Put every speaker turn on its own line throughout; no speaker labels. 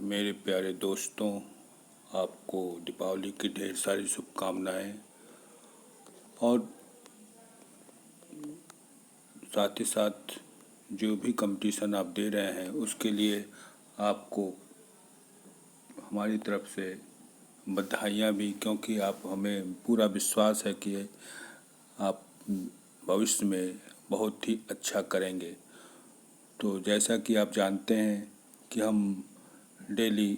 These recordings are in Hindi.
मेरे प्यारे दोस्तों, आपको दीपावली की ढेर सारी शुभकामनाएं और साथ ही साथ जो भी कंपटीशन आप दे रहे हैं उसके लिए आपको हमारी तरफ से बधाइयाँ भी, क्योंकि आप हमें पूरा विश्वास है कि आप भविष्य में बहुत ही अच्छा करेंगे। तो जैसा कि आप जानते हैं कि हम डेली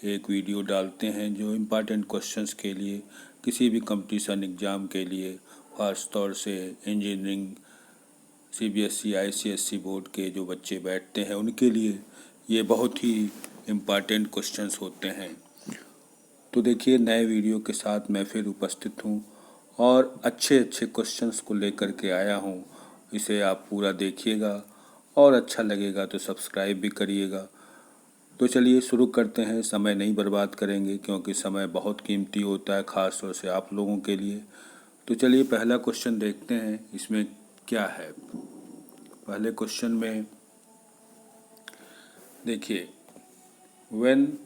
एक वीडियो डालते हैं जो इम्पोर्टेंट क्वेश्चंस के लिए, किसी भी कंपटीशन एग्ज़ाम के लिए, ख़ास तौर से इंजीनियरिंग, सीबीएसई, आईसीएसई बोर्ड के जो बच्चे बैठते हैं उनके लिए ये बहुत ही इम्पोर्टेंट क्वेश्चंस होते हैं। तो देखिए, नए वीडियो के साथ मैं फिर उपस्थित हूँ और अच्छे अच्छे क्वेश्चंस को लेकर के आया हूँ। इसे आप पूरा देखिएगा और अच्छा लगेगा तो सब्सक्राइब भी करिएगा। तो चलिए शुरू करते हैं, समय नहीं बर्बाद करेंगे क्योंकि समय बहुत कीमती होता है, ख़ास तौर से आप लोगों के लिए। तो चलिए पहला क्वेश्चन देखते हैं इसमें क्या है। पहले क्वेश्चन में देखिए, when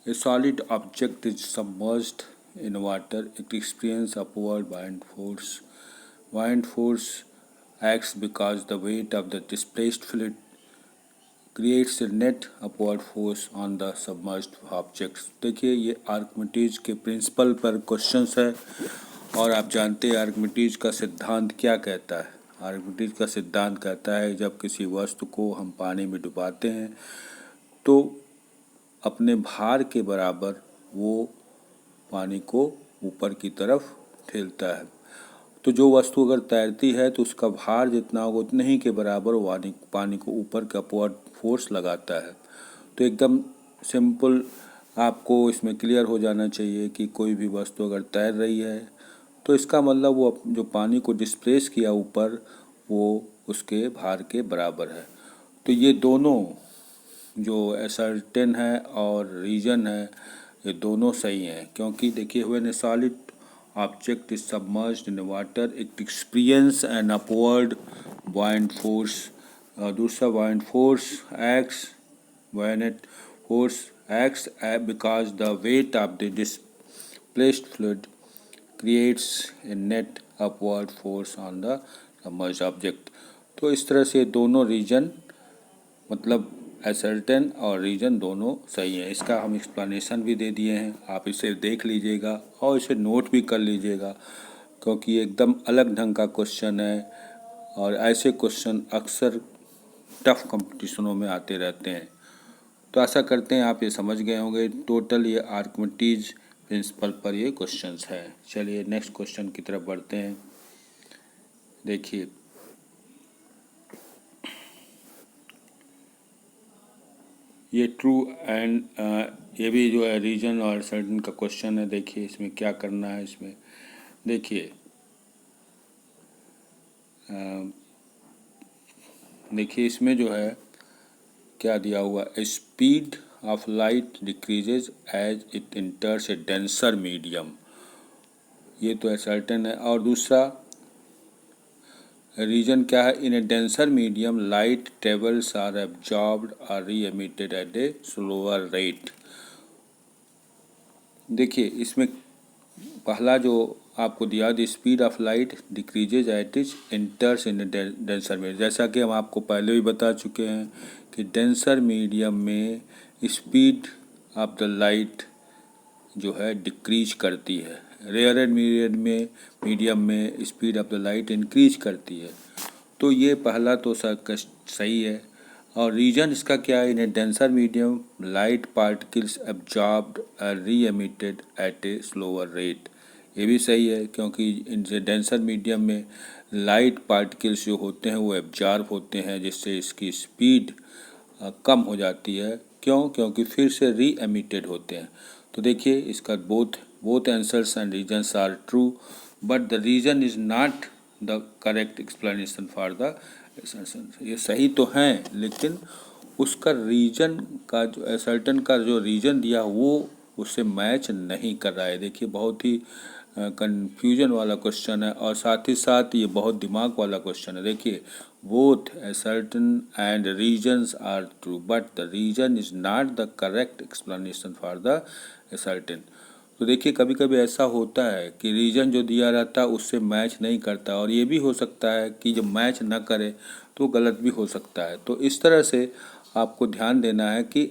A solid object is submerged in water it experience upward bound force. Buoyant force acts because the weight of the displaced fluid creates a net upward force on the submerged objects. देखिए, ये आर्किमिडीज के प्रिंसिपल पर क्वेश्चंस है और आप जानते हैं आर्किमिडीज का सिद्धांत क्या कहता है। आर्किमिडीज का सिद्धांत कहता है जब किसी वस्तु को हम पानी में डुबाते हैं तो अपने भार के बराबर वो पानी को ऊपर की तरफ ठेलता है। तो जो वस्तु अगर तैरती है तो उसका भार जितना होगा उतने ही के बराबर पानी को ऊपर का अपवर्ड फोर्स लगाता है। तो एकदम सिंपल आपको इसमें क्लियर हो जाना चाहिए कि कोई भी वस्तु अगर तैर रही है तो इसका मतलब वो जो पानी को डिस्प्लेस किया ऊपर वो उसके भार के बराबर है। तो ये दोनों जो असर्टेन है और रीजन है ये दोनों सही हैं, क्योंकि देखिए when A solid object is submerged in water it experience an upward buoyant force. दूसरा buoyant force acts buoyant force acts because the weight of the displaced fluid creates a net upward force on the submerged object. तो इस तरह से दोनों रीजन मतलब असर्टेन और रीजन दोनों सही है। इसका हम एक्सप्लेनेशन भी दे दिए हैं, आप इसे देख लीजिएगा और इसे नोट भी कर लीजिएगा क्योंकि ये एकदम अलग ढंग का क्वेश्चन है और ऐसे क्वेश्चन अक्सर टफ कंपटीशनों में आते रहते हैं। तो आशा करते हैं आप ये समझ गए होंगे। टोटल ये आर्किमिडीज प्रिंसिपल पर ये क्वेश्चंस है। चलिए नेक्स्ट क्वेश्चन की तरफ बढ़ते हैं। देखिए, ये ट्रू एंड ये भी जो है रीजन और सर्टन का क्वेश्चन है। देखिए इसमें क्या करना है। इसमें देखिए इसमें जो है क्या दिया हुआ, speed of light decreases as it enters a denser medium, ये तो सर्टन है। और दूसरा रीजन क्या है, in a denser medium light travels are absorbed और re-emitted at a slower rate. देखिए इसमें पहला जो आपको दिया, the speed of light decreases at is enters in denser medium, जैसा कि हम आपको पहले भी बता चुके हैं कि डेंसर मीडियम में स्पीड ऑफ द लाइट जो है डिक्रीज करती है, रेयर मीडियम में speed of the light increase करती है। तो ये पहला तो सही है। और रीजन इसका क्या है, in a denser medium light particles absorbed और re-emitted at a slower rate, ये भी सही है क्योंकि इन डेंसर मीडियम में लाइट पार्टिकल्स जो होते हैं वो एब्जॉर्ब होते हैं जिससे इसकी स्पीड कम हो जाती है। क्यों? क्योंकि फिर से री एमिटेड होते हैं। तो देखिए इसका both answers and reasons are true but the reason is not the correct explanation for the assertion. ये सही तो हैं लेकिन उसका रीजन का जो असर्टन का जो रीजन दिया वो उससे मैच नहीं कर रहा है। देखिए बहुत ही कंफ्यूजन वाला क्वेश्चन है और साथ ही साथ ये बहुत दिमाग वाला क्वेश्चन है। देखिए, both assertion and reasons are true but the reason is not the correct explanation for the assertion. तो देखिए, कभी कभी ऐसा होता है कि रीजन जो दिया रहता है उससे मैच नहीं करता, और ये भी हो सकता है कि जब मैच ना करे तो गलत भी हो सकता है। तो इस तरह से आपको ध्यान देना है कि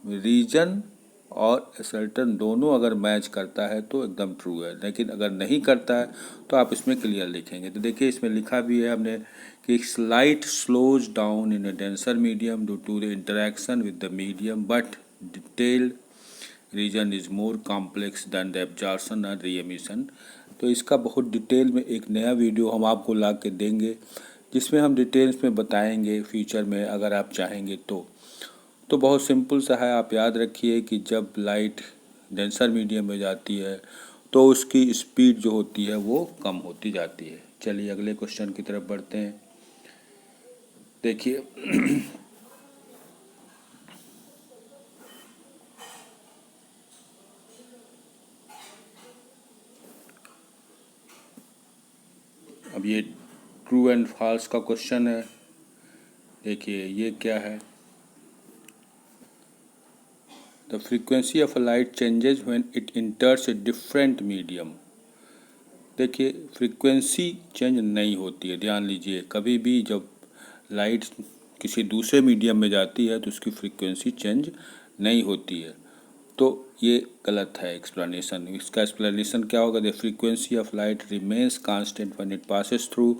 रीजन और असर्टेन दोनों अगर मैच करता है तो एकदम ट्रू है, लेकिन अगर नहीं करता है तो आप इसमें क्लियर लिखेंगे। तो देखिए, इसमें लिखा भी है हमने कि light slows down in a denser medium due to the interaction with the medium but detailed reason is more complex than the absorption and reemission. तो इसका बहुत डिटेल में एक नया वीडियो हम आपको ला के देंगे, जिसमें हम डिटेल्स में बताएंगे फ्यूचर में, अगर आप चाहेंगे तो बहुत सिंपल सा है। आप याद रखिए कि जब लाइट डेंसर मीडियम में जाती है तो उसकी स्पीड जो होती है वो कम होती जाती है। चलिए अगले क्वेश्चन की तरफ बढ़ते हैं। देखिए अब ये ट्रू एंड फॉल्स का क्वेश्चन है। देखिए ये क्या है, the frequency of a light changes when it enters a different medium. देखिए, फ्रीक्वेंसी चेंज नहीं होती है। ध्यान लीजिए, कभी भी जब लाइट किसी दूसरे मीडियम में जाती है तो उसकी फ्रीक्वेंसी चेंज नहीं होती है। तो ये गलत है एक्सप्लेनेशन। इसका एक्सप्लेनेशन क्या होगा, the frequency of light remains constant when it passes through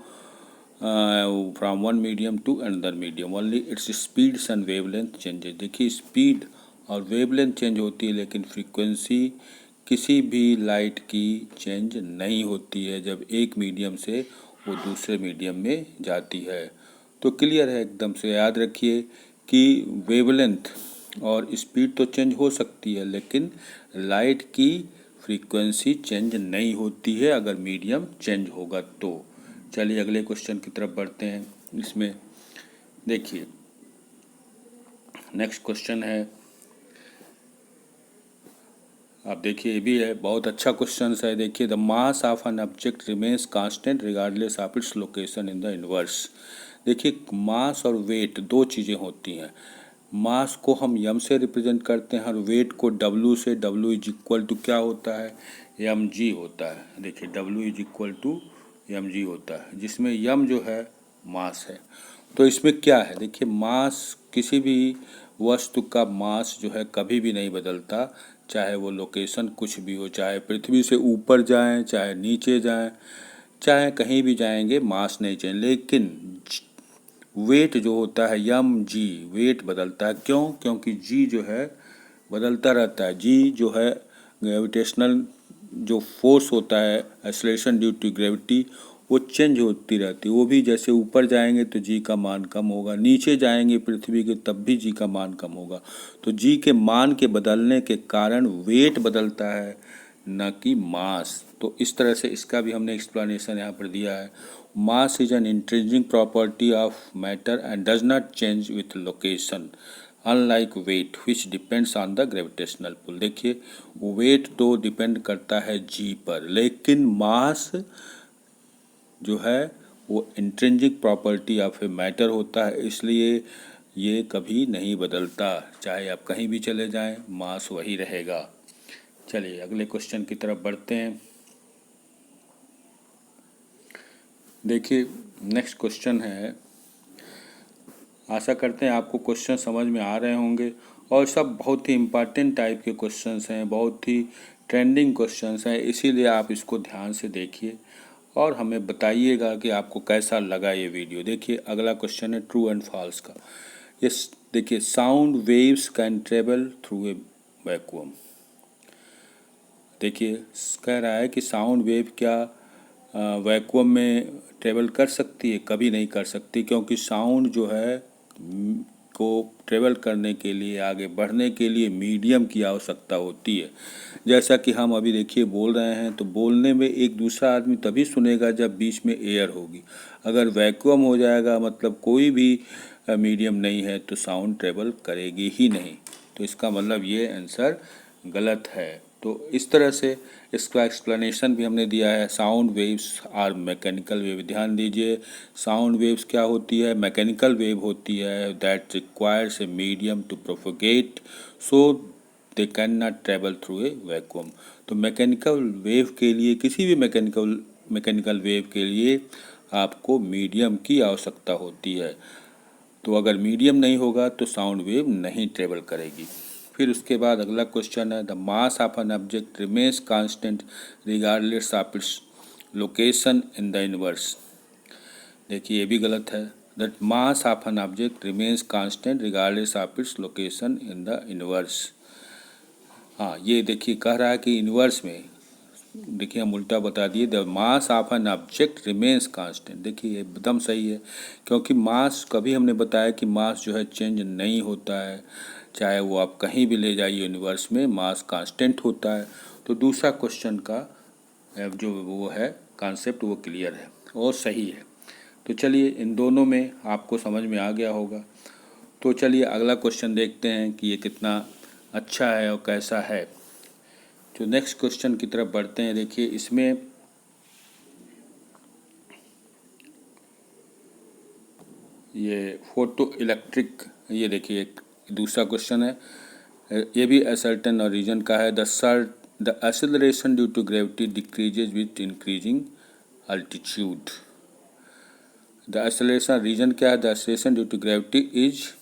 from one medium to another medium, only its speeds and wavelength changes. देखिए, स्पीड और वेवलेंथ चेंज होती है, लेकिन फ्रीक्वेंसी किसी भी लाइट की चेंज नहीं होती है जब एक मीडियम से वो दूसरे मीडियम में जाती है। तो क्लियर है एकदम से। याद रखिए कि वेवलेंथ और स्पीड तो चेंज हो सकती है, लेकिन लाइट की फ्रीक्वेंसी चेंज नहीं होती है अगर मीडियम चेंज होगा तो। चलिए अगले क्वेश्चन की तरफ बढ़ते हैं। इसमें देखिए नेक्स्ट क्वेश्चन है, आप देखिए ये भी है बहुत अच्छा क्वेश्चन है। देखिए, the mass of an object remains constant regardless of its location in the universe. देखिए, मास और वेट दो चीज़ें होती हैं। मास को हम यम से रिप्रेजेंट करते हैं और वेट को डब्ल्यू से। डब्ल्यू इज इक्वल टू क्या होता है, एम जी होता है। देखिए, W is equal to M G होता है, जिसमें यम जो है मास है। तो इसमें क्या है, देखिए मास, किसी भी वस्तु का मास जो है कभी भी नहीं बदलता, चाहे वो लोकेशन कुछ भी हो, चाहे पृथ्वी से ऊपर जाएं, चाहे नीचे जाएं, चाहे कहीं भी जाएंगे, मास नहीं चेंज। लेकिन वेट जो होता है यम जी, वेट बदलता है। क्यों? क्योंकि जी जो है बदलता रहता है। जी जो है ग्रेविटेशनल जो फोर्स होता है, एक्सेलरेशन ड्यू टू ग्रेविटी, वो चेंज होती रहती है। वो भी जैसे ऊपर जाएंगे तो जी का मान कम होगा, नीचे जाएंगे पृथ्वी के तब भी जी का मान कम होगा। तो जी के मान के बदलने के कारण वेट बदलता है, न कि मास। तो इस तरह से इसका भी हमने एक्सप्लेनेशन यहाँ पर दिया है। Mass is an intrinsic property of matter and does not change with location unlike weight which depends on the gravitational pull. देखिए, वेट तो डिपेंड करता है जी पर, लेकिन मास जो है वो intrinsic property of a matter होता है, इसलिए ये कभी नहीं बदलता। चाहे आप कहीं भी चले जाएं, मास वही रहेगा। चलिए अगले क्वेश्चन की तरफ बढ़ते हैं। देखिए नेक्स्ट क्वेश्चन है, आशा करते हैं आपको क्वेश्चन समझ में आ रहे होंगे, और सब बहुत ही इम्पॉर्टेंट टाइप के क्वेश्चंस हैं, बहुत ही ट्रेंडिंग क्वेश्चंस हैं, इसीलिए आप इसको ध्यान से देखिए और हमें बताइएगा कि आपको कैसा लगा ये वीडियो। देखिए अगला क्वेश्चन है ट्रू एंड फॉल्स का। यस, देखिए, sound waves can travel through a vacuum. देखिए कह रहा है कि साउंड वेव क्या वैक्यूम में ट्रेवल कर सकती है? कभी नहीं कर सकती, क्योंकि साउंड जो है को ट्रेवल करने के लिए, आगे बढ़ने के लिए मीडियम की आवश्यकता होती है। जैसा कि हम अभी देखिए बोल रहे हैं, तो बोलने में एक दूसरा आदमी तभी सुनेगा जब बीच में एयर होगी। अगर वैक्यूम हो जाएगा, मतलब कोई भी मीडियम नहीं है, तो साउंड ट्रेवल करेगी ही नहीं। तो इसका मतलब ये आंसर गलत है। तो इस तरह से इसका एक्सप्लेनेशन भी हमने दिया है। Sound waves are mechanical wave, ध्यान दीजिए, साउंड वेव्स क्या होती है, मैकेनिकल वेव होती है that requires a medium to propagate so they can not travel through a vacuum. तो मैकेनिकल वेव के लिए, किसी भी मैकेनिकल वेव के लिए आपको मीडियम की आवश्यकता होती है। तो अगर मीडियम नहीं होगा तो साउंड वेव नहीं ट्रेवल करेगी। फिर उसके बाद अगला क्वेश्चन है, the mass of an object remains constant regardless of its location in the universe. देखिए ये भी गलत है। The mass of an object remains constant regardless of its location in the universe. हाँ, ये देखिए कह रहा है कि यूनिवर्स में, देखिए हम उल्टा बता दिए, the mass of an object remains constant. देखिए एकदम सही है, क्योंकि मास, कभी हमने बताया कि मास जो है चेंज नहीं होता है, चाहे वो आप कहीं भी ले जाइए यूनिवर्स में, मास कांस्टेंट होता है। तो दूसरा क्वेश्चन का जो वो है कॉन्सेप्ट वो क्लियर है और सही है। तो चलिए इन दोनों में आपको समझ में आ गया होगा। तो चलिए अगला क्वेश्चन देखते हैं कि ये कितना अच्छा है और कैसा है। जो नेक्स्ट क्वेश्चन की तरफ बढ़ते हैं, देखिए इसमें ये फोटो इलेक्ट्रिक, ये देखिए एक दूसरा क्वेश्चन है, ये भी असर्टेन ओरिजिन का है। The acceleration due to gravity decreases with increasing altitude. The acceleration reason क्या है, the acceleration due to gravity is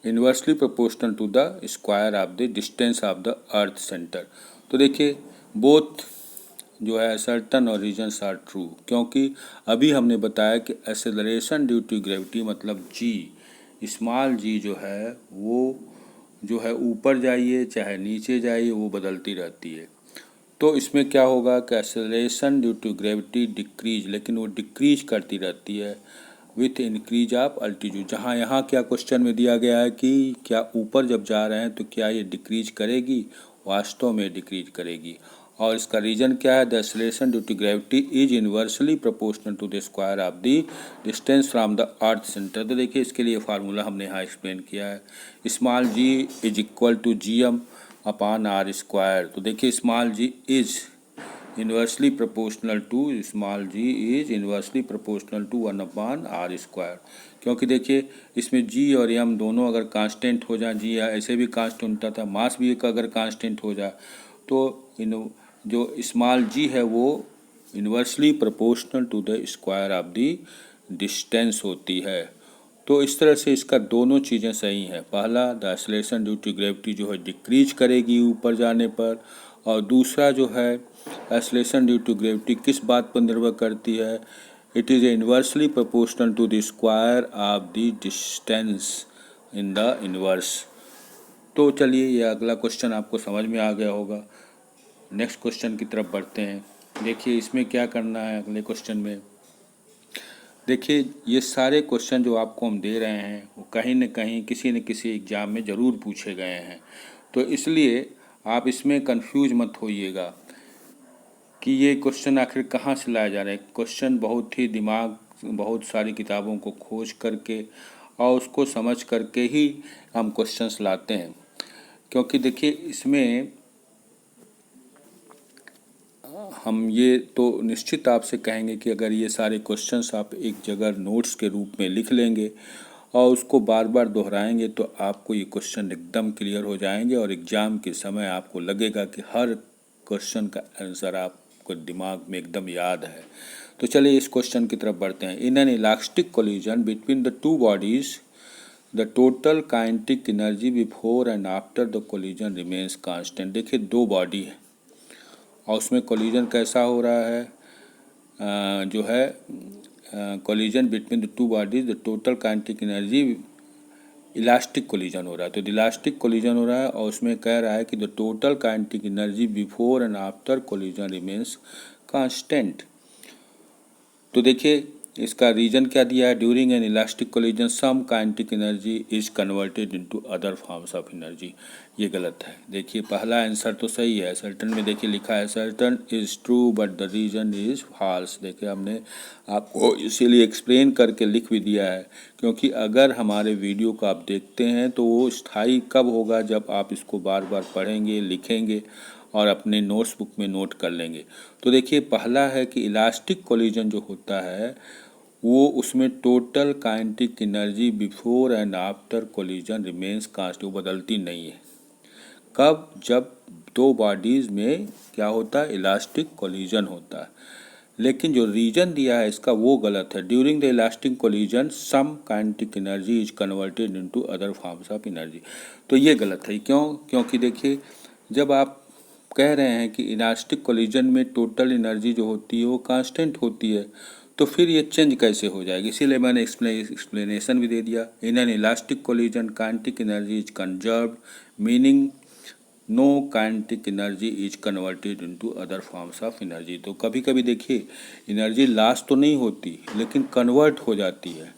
inversely proportional to the square of the distance of the earth centre. तो देखिए बोथ जो है असर्टन और रीजन्स आर ट्रू, क्योंकि अभी हमने बताया कि एक्सेलरेशन ड्यू टू ग्रेविटी मतलब जी, स्मॉल जी जो है वो जो है ऊपर जाइए चाहे नीचे जाइए वो बदलती रहती है। तो इसमें क्या होगा कि acceleration due to gravity decrease, लेकिन वो डिक्रीज करती रहती है विथ इंक्रीज ऑफ अल्टीट्यूड। जहाँ यहाँ क्या क्वेश्चन में दिया गया है कि क्या ऊपर जब जा रहे हैं तो क्या ये डिक्रीज करेगी, वास्तव में डिक्रीज करेगी। और इसका रीजन क्या है, the acceleration due to gravity is inversely proportional to the square of the distance from the earth centre. तो देखिए इसके लिए फार्मूला हमने यहाँ एक्सप्लेन किया है, small g is equal to g m upon r square. तो देखिए small g is inversely proportional to, small g is inversely proportional to 1 upon r square. क्योंकि देखिए इसमें जी और एम दोनों अगर कांस्टेंट हो जाए, जी ऐसे भी कांस्टेंट होता था, मास भी एक अगर कांस्टेंट हो जाए तो जो स्मॉल जी है वो inversely proportional to the square of the distance होती है। तो इस तरह से इसका दोनों चीज़ें सही हैं। पहला, the acceleration due to gravity जो है डिक्रीज करेगी ऊपर जाने पर, और दूसरा जो है एक्सेलरेशन ड्यू टू ग्रेविटी किस बात पर निर्भर करती है, it is inversely proportional to the square of the distance in the inverse. तो चलिए ये अगला क्वेश्चन आपको समझ में आ गया होगा। नेक्स्ट क्वेश्चन की तरफ बढ़ते हैं। देखिए इसमें क्या करना है अगले क्वेश्चन में। देखिए ये सारे क्वेश्चन जो आपको हम दे रहे हैं वो कहीं न कहीं किसी न किसी एग्ज़ाम में ज़रूर पूछे गए हैं। तो इसलिए आप इसमें कंफ्यूज मत होइएगा कि ये क्वेश्चन आखिर कहाँ से लाया जा रहा है। क्वेश्चन बहुत ही दिमाग, बहुत सारी किताबों को खोज करके और उसको समझ करके ही हम क्वेश्चंस लाते हैं। क्योंकि देखिए इसमें हम ये तो निश्चित आपसे कहेंगे कि अगर ये सारे क्वेश्चंस आप एक जगह नोट्स के रूप में लिख लेंगे और उसको बार बार दोहराएंगे तो आपको ये क्वेश्चन एकदम क्लियर हो जाएंगे और एग्ज़ाम के समय आपको लगेगा कि हर क्वेश्चन का आंसर आपको दिमाग में एकदम याद है। तो चलिए इस क्वेश्चन की तरफ बढ़ते हैं। इन an elastic collision between the two bodies the total kinetic energy before and after the collision remains constant. देखिए दो बॉडी है और उसमें कोलिजन कैसा हो रहा है, जो है collision between the two bodies the total kinetic energy, elastic collision हो रहा है। तो इलास्टिक कोलिजन हो रहा है और उसमें कह रहा है कि the total kinetic energy before and after collision remains constant. तो देखिए इसका रीजन क्या दिया है, during an elastic collision some kinetic energy is converted into other forms of energy. ये गलत है। देखिए पहला आंसर तो सही है, सर्टन में देखिए लिखा है certain is true but the reason is false. देखिए हमने आपको इसीलिए एक्सप्लेन करके लिख भी दिया है, क्योंकि अगर हमारे वीडियो को आप देखते हैं तो वो स्थायी कब होगा, जब आप इसको बार बार पढ़ेंगे, लिखेंगे और अपने नोट्स बुक में नोट कर लेंगे। तो देखिए पहला है कि इलास्टिक कोलिजन जो होता है वो उसमें total kinetic energy before and after collision remains constant, वो बदलती नहीं है। कब, जब दो बॉडीज़ में क्या होता है, इलास्टिक कोलिजन होता है। लेकिन जो रीजन दिया है इसका वो गलत है, during the elastic collision some kinetic energy is converted into other forms of energy. तो ये गलत है। क्यों? क्योंकि देखिए जब आप कह रहे हैं कि इलास्टिक कोलिजन में टोटल एनर्जी जो होती है वो कांस्टेंट होती है, तो फिर ये चेंज कैसे हो जाएगी, इसीलिए मैंने एक्सप्लेनेशन भी दे दिया। In an elastic collision kinetic energy is conserved, meaning no kinetic energy is converted into other forms of energy. तो कभी कभी देखिए एनर्जी लॉस तो नहीं होती लेकिन कन्वर्ट हो जाती है।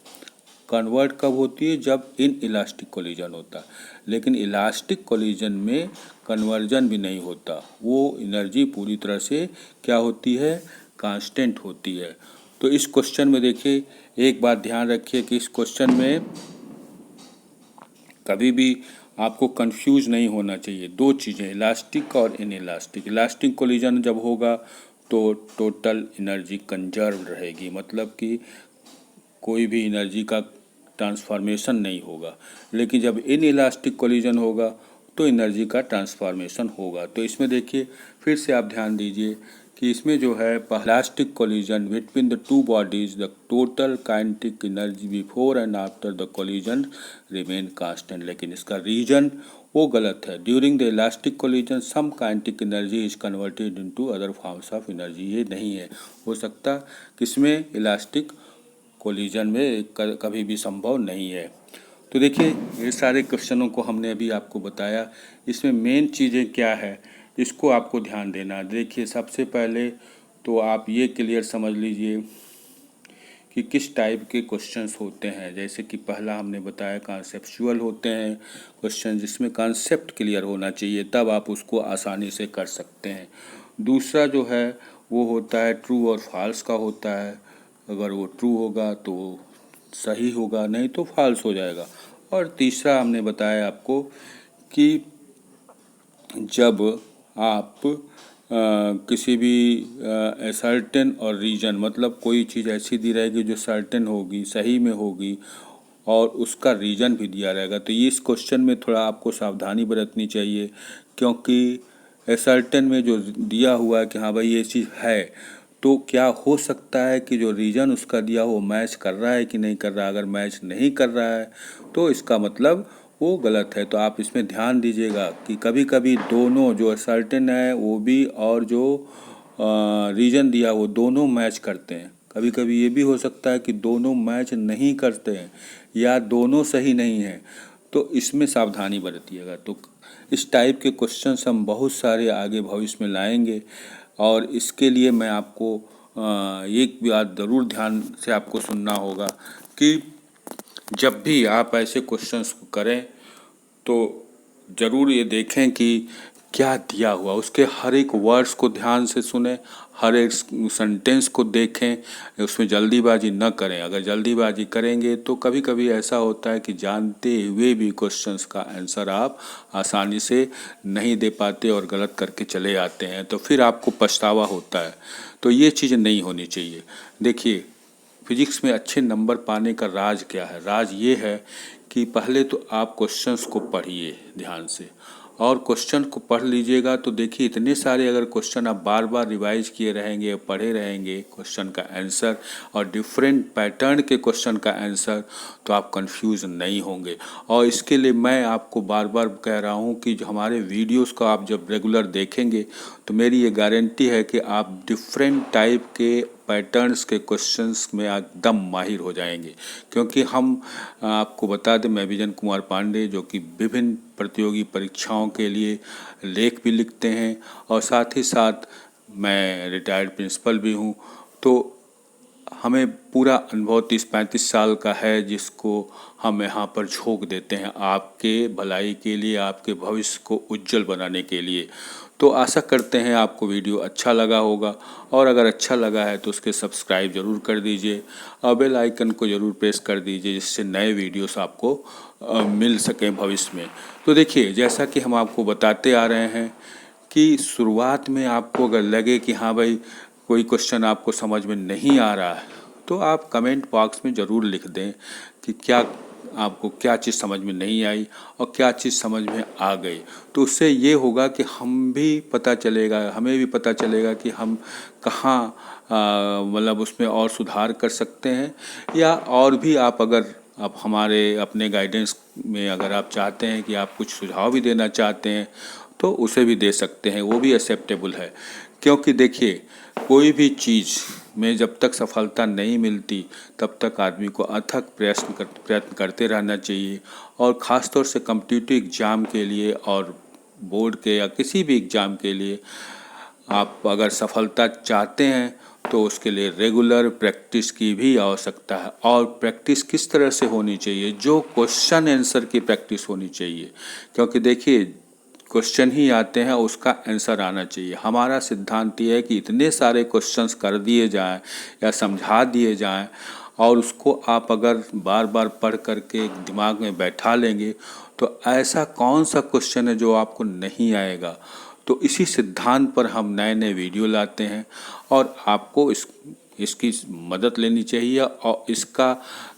कन्वर्ट कब होती है, जब इन इलास्टिक कोलिजन होता है। लेकिन इलास्टिक कोलिजन में कन्वर्जन भी नहीं होता, वो एनर्जी पूरी तरह से क्या होती है, कांस्टेंट होती है। तो इस क्वेश्चन में देखिए एक बात ध्यान रखिए कि इस क्वेश्चन में कभी भी आपको कंफ्यूज नहीं होना चाहिए। दो चीज़ें, इलास्टिक और इन इलास्टिक। इलास्टिक कोलिजन जब होगा तो टोटल एनर्जी कंजर्व रहेगी, मतलब कि कोई भी एनर्जी का ट्रांसफॉर्मेशन नहीं होगा। लेकिन जब इन इलास्टिक कोलिजन होगा तो एनर्जी का ट्रांसफॉर्मेशन होगा। तो इसमें देखिए फिर से आप ध्यान दीजिए कि इसमें जो है elastic collision between the two bodies the total kinetic energy before and after the collision remain constant. लेकिन इसका रीजन वो गलत है, during the elastic collision some kinetic energy is converted into other forms of energy. ये नहीं है, हो सकता किसमें, इलास्टिक कोलिजन में कभी भी संभव नहीं है। तो देखिए ये सारे क्वेश्चनों को हमने अभी आपको बताया, इसमें मेन चीज़ें क्या है इसको आपको ध्यान देना। देखिए सबसे पहले तो आप ये क्लियर समझ लीजिए कि किस टाइप के क्वेश्चंस होते हैं। जैसे कि पहला हमने बताया कॉन्सेप्चुअल होते हैं क्वेश्चन, जिसमें कॉन्सेप्ट क्लियर होना चाहिए, तब आप उसको आसानी से कर सकते हैं। दूसरा जो है वो होता है ट्रू और फॉल्स का होता है, अगर वो ट्रू होगा तो सही होगा, नहीं तो फॉल्स हो जाएगा। और तीसरा हमने बताया आपको कि जब आप किसी भी सर्टेन और रीजन, मतलब कोई चीज़ ऐसी दी रहेगी जो सर्टेन होगी, सही में होगी और उसका रीजन भी दिया रहेगा, तो ये इस क्वेश्चन में थोड़ा आपको सावधानी बरतनी चाहिए। क्योंकि सर्टेन में जो दिया हुआ है कि हाँ भाई ये चीज़ है, तो क्या हो सकता है कि जो रीजन उसका दिया हो मैच कर रहा है कि नहीं कर रहा है। अगर मैच नहीं कर रहा है तो इसका मतलब वो गलत है। तो आप इसमें ध्यान दीजिएगा कि कभी कभी दोनों, जो सर्टेन है वो भी और जो रीजन दिया वो दोनों मैच करते हैं। कभी कभी ये भी हो सकता है कि दोनों मैच नहीं करते हैं या दोनों सही नहीं है, तो इसमें सावधानी बरतिएगा। तो इस टाइप के क्वेश्चंस हम बहुत सारे आगे भविष्य में लाएंगे, और इसके लिए मैं आपको एक बात ज़रूर ध्यान से आपको सुनना होगा कि जब भी आप ऐसे क्वेश्चंस को करें तो ज़रूर ये देखें कि क्या दिया हुआ, उसके हर एक वर्ड्स को ध्यान से सुने, हर एक सेंटेंस को देखें, उसमें जल्दीबाजी न करें। अगर जल्दीबाजी करेंगे तो कभी कभी ऐसा होता है कि जानते हुए भी क्वेश्चंस का आंसर आप आसानी से नहीं दे पाते और गलत करके चले आते हैं, तो फिर आपको पछतावा होता है। तो ये चीज़ नहीं होनी चाहिए। देखिए फिजिक्स में अच्छे नंबर पाने का राज क्या है, राज ये है कि पहले तो आप क्वेश्चंस को पढ़िए ध्यान से, और क्वेश्चन को पढ़ लीजिएगा तो देखिए इतने सारे अगर क्वेश्चन आप बार बार रिवाइज किए रहेंगे, पढ़े रहेंगे क्वेश्चन का आंसर और डिफरेंट पैटर्न के क्वेश्चन का आंसर, तो आप कंफ्यूज नहीं होंगे। और इसके लिए मैं आपको बार बार कह रहा हूँ कि जो हमारे वीडियोस को आप जब रेगुलर देखेंगे तो मेरी ये गारंटी है कि आप डिफरेंट टाइप के पैटर्न्स के क्वेश्चंस में एकदम माहिर हो जाएंगे। क्योंकि हम आपको बता दें, मैं विजन कुमार पांडे, जो कि विभिन्न प्रतियोगी परीक्षाओं के लिए लेख भी लिखते हैं और साथ ही साथ मैं रिटायर्ड प्रिंसिपल भी हूँ। तो हमें पूरा अनुभव 30-35 साल का है, जिसको हम यहाँ पर झोंक देते हैं आपके भलाई के लिए, आपके भविष्य को उज्जवल बनाने के लिए। तो आशा करते हैं आपको वीडियो अच्छा लगा होगा, और अगर अच्छा लगा है तो उसके सब्सक्राइब ज़रूर कर दीजिए और बेल आइकन को ज़रूर प्रेस कर दीजिए, जिससे नए वीडियोस आपको मिल सकें भविष्य में। तो देखिए, जैसा कि हम आपको बताते आ रहे हैं कि शुरुआत में आपको अगर लगे कि हाँ भाई कोई क्वेश्चन आपको समझ में नहीं आ रहा है, तो आप कमेंट बॉक्स में ज़रूर लिख दें कि क्या आपको क्या चीज़ समझ में नहीं आई और क्या चीज़ समझ में आ गई। तो उससे ये होगा कि हमें भी पता चलेगा कि हम कहाँ मतलब उसमें और सुधार कर सकते हैं, या और भी आप हमारे अपने गाइडेंस में अगर आप चाहते हैं कि आप कुछ सुझाव भी देना चाहते हैं तो उसे भी दे सकते हैं, वो भी एक्सेप्टेबल है। क्योंकि देखिए, कोई भी चीज़ में जब तक सफलता नहीं मिलती तब तक आदमी को अथक प्रयत्न करते रहना चाहिए। और ख़ास तौर से कॉम्पिटिटिव एग्ज़ाम के लिए और बोर्ड के या किसी भी एग्ज़ाम के लिए आप अगर सफलता चाहते हैं तो उसके लिए रेगुलर प्रैक्टिस की भी आवश्यकता है। और प्रैक्टिस किस तरह से होनी चाहिए? जो क्वेश्चन आंसर की प्रैक्टिस होनी चाहिए। क्योंकि देखिए, क्वेश्चन ही आते हैं, उसका आंसर आना चाहिए। हमारा सिद्धांत ये है कि इतने सारे क्वेश्चंस कर दिए जाएं या समझा दिए जाएं, और उसको आप अगर बार बार पढ़ करके दिमाग में बैठा लेंगे तो ऐसा कौन सा क्वेश्चन है जो आपको नहीं आएगा। तो इसी सिद्धांत पर हम नए नए वीडियो लाते हैं, और आपको इसकी मदद लेनी चाहिए और इसका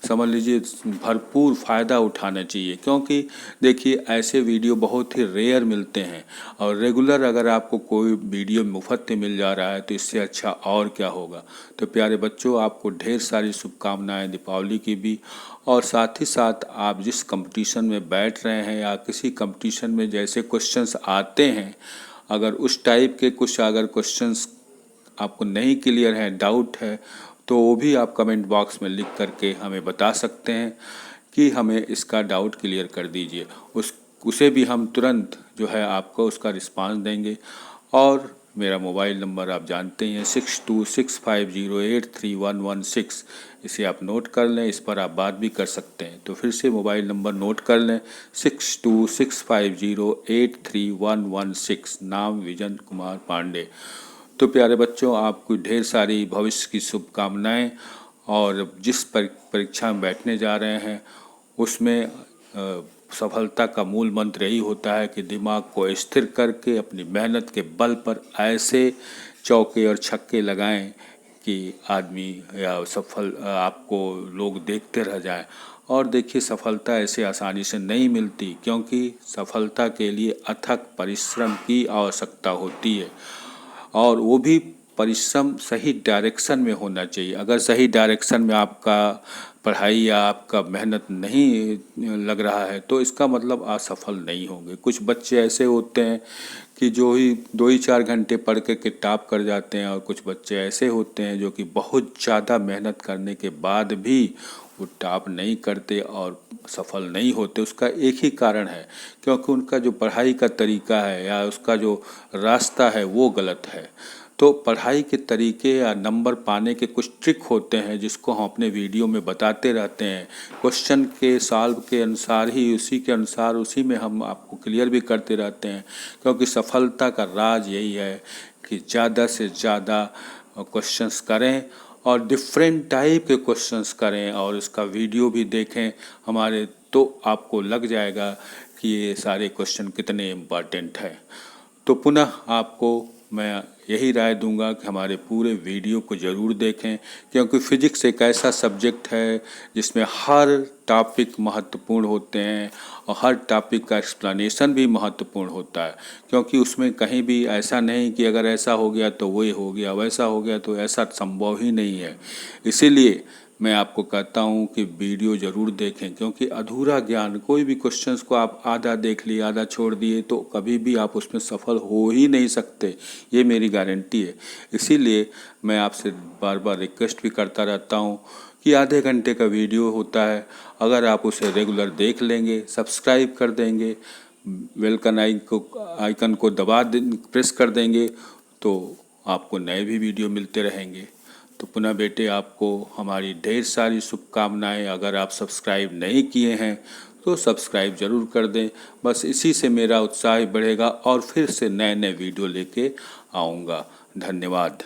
समझ लीजिए भरपूर फ़ायदा उठाना चाहिए। क्योंकि देखिए, ऐसे वीडियो बहुत ही रेयर मिलते हैं, और रेगुलर अगर आपको कोई वीडियो मुफ्त में मिल जा रहा है तो इससे अच्छा और क्या होगा। तो प्यारे बच्चों, आपको ढेर सारी शुभकामनाएं दीपावली की भी। और साथ ही साथ आप जिस कंपटीशन में बैठ रहे हैं या किसी कंपटीशन में जैसे क्वेश्चंस आते हैं, अगर उस टाइप के कुछ अगर क्वेश्चंस आपको नहीं क्लियर है, डाउट है, तो वो भी आप कमेंट बॉक्स में लिख करके हमें बता सकते हैं कि हमें इसका डाउट क्लियर कर दीजिए। उसे भी हम तुरंत जो है आपको उसका रिस्पांस देंगे। और मेरा मोबाइल नंबर आप जानते हैं, 6265083116। इसे आप नोट कर लें, इस पर आप बात भी कर सकते हैं। तो फिर से मोबाइल नंबर नोट कर लें, 6265083116। नाम विजन कुमार पांडे। तो प्यारे बच्चों, आपको ढेर सारी भविष्य की शुभकामनाएं। और जिस परीक्षा में बैठने जा रहे हैं उसमें सफलता का मूल मंत्र यही होता है कि दिमाग को स्थिर करके अपनी मेहनत के बल पर ऐसे चौके और छक्के लगाएं कि आदमी या सफल आपको लोग देखते रह जाएं। और देखिए, सफलता ऐसे आसानी से नहीं मिलती, क्योंकि सफलता के लिए अथक परिश्रम की आवश्यकता होती है। और वो भी परिश्रम सही डायरेक्शन में होना चाहिए। अगर सही डायरेक्शन में आपका पढ़ाई या आपका मेहनत नहीं लग रहा है तो इसका मतलब आप सफल नहीं होंगे। कुछ बच्चे ऐसे होते हैं कि जो ही 2 ही 4 घंटे पढ़ के किताब कर जाते हैं, और कुछ बच्चे ऐसे होते हैं जो कि बहुत ज़्यादा मेहनत करने के बाद भी वो टॉप नहीं करते और सफल नहीं होते। उसका एक ही कारण है, क्योंकि उनका जो पढ़ाई का तरीका है या उसका जो रास्ता है वो गलत है। तो पढ़ाई के तरीके या नंबर पाने के कुछ ट्रिक होते हैं जिसको हम अपने वीडियो में बताते रहते हैं। क्वेश्चन के सॉल्व के अनुसार ही, उसी के अनुसार उसी में हम आपको क्लियर भी करते रहते हैं। क्योंकि सफलता का राज यही है कि ज़्यादा से ज़्यादा क्वेश्चंस करें और डिफरेंट टाइप के क्वेश्चंस करें, और इसका वीडियो भी देखें हमारे, तो आपको लग जाएगा कि ये सारे क्वेश्चन कितने इम्पॉर्टेंट हैं। तो पुनः आपको मैं यही राय दूंगा कि हमारे पूरे वीडियो को ज़रूर देखें, क्योंकि फिजिक्स एक ऐसा सब्जेक्ट है जिसमें हर टॉपिक महत्वपूर्ण होते हैं और हर टॉपिक का एक्सप्लेनेशन भी महत्वपूर्ण होता है। क्योंकि उसमें कहीं भी ऐसा नहीं कि अगर ऐसा हो गया तो वही हो गया, वैसा हो गया तो ऐसा संभव ही नहीं है। इसीलिए मैं आपको कहता हूँ कि वीडियो ज़रूर देखें, क्योंकि अधूरा ज्ञान, कोई भी क्वेश्चंस को आप आधा देख लिए आधा छोड़ दिए तो कभी भी आप उसमें सफल हो ही नहीं सकते, ये मेरी गारंटी है। इसीलिए मैं आपसे बार बार रिक्वेस्ट भी करता रहता हूँ कि आधे घंटे का वीडियो होता है, अगर आप उसे रेगुलर देख लेंगे, सब्सक्राइब कर देंगे, वेलकम आइकन को प्रेस कर देंगे, तो आपको नए भी वीडियो मिलते रहेंगे। तो पुनः बेटे आपको हमारी ढेर सारी शुभकामनाएं। अगर आप सब्सक्राइब नहीं किए हैं तो सब्सक्राइब ज़रूर कर दें। बस इसी से मेरा उत्साह बढ़ेगा और फिर से नए नए वीडियो लेके आऊँगा। धन्यवाद।